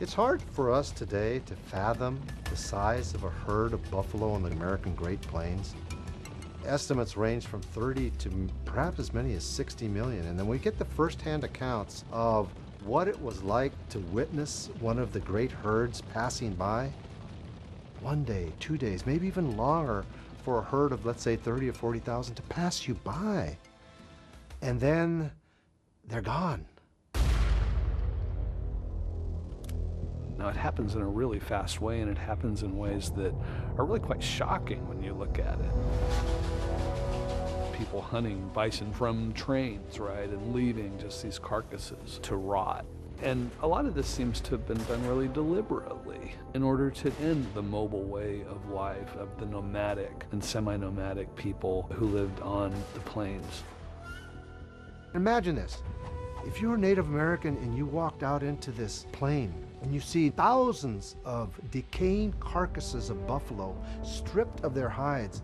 It's hard for us today to fathom the size of a herd of buffalo in the American Great Plains. Estimates range from 30 to perhaps as many as 60 million. And then we get the firsthand accounts of what it was like to witness one of the great herds passing by. 1 day, 2 days, maybe even longer for a herd of, let's say, 30 or 40,000 to pass you by. And then they're gone. Now, it happens in a really fast way, and it happens in ways that are really quite shocking when you look at it. People hunting bison from trains, right, and leaving just these carcasses to rot. And a lot of this seems to have been done really deliberately in order to end the mobile way of life of the nomadic and semi-nomadic people who lived on the plains. Imagine this. If you're a Native American and you walked out into this plain and you see thousands of decaying carcasses of buffalo stripped of their hides,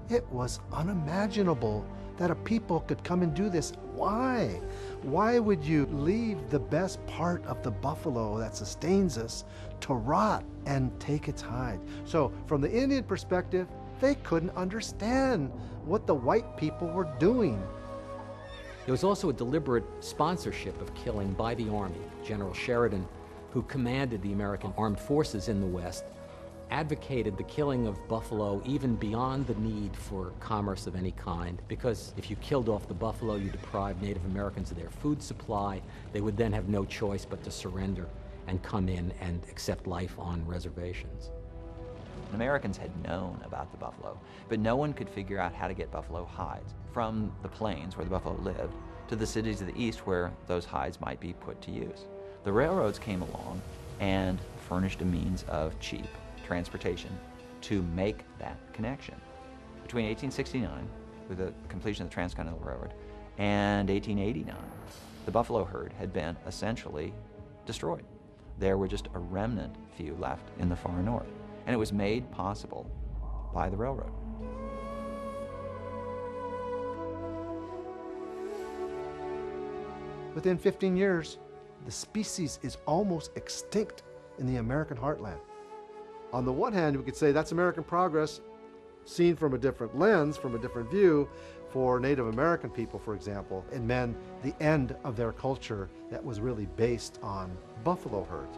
it was unimaginable that a people could come and do this. Why? Why would you leave the best part of the buffalo that sustains us to rot and take its hide? So from the Indian perspective, they couldn't understand what the white people were doing. There was also a deliberate sponsorship of killing by the Army. General Sheridan, who commanded the American armed forces in the West, advocated the killing of buffalo even beyond the need for commerce of any kind, because if you killed off the buffalo, you deprived Native Americans of their food supply. They would then have no choice but to surrender and come in and accept life on reservations. Americans had known about the buffalo, but no one could figure out how to get buffalo hides from the plains where the buffalo lived to the cities of the east where those hides might be put to use. The railroads came along and furnished a means of cheap transportation to make that connection. Between 1869, with the completion of the Transcontinental Railroad, and 1889, the buffalo herd had been essentially destroyed. There were just a remnant few left in the far north, and it was made possible by the railroad. Within 15 years, the species is almost extinct in the American heartland. On the one hand, we could say that's American progress seen from a different lens, from a different view. For Native American people, for example, it meant the end of their culture that was really based on buffalo herds.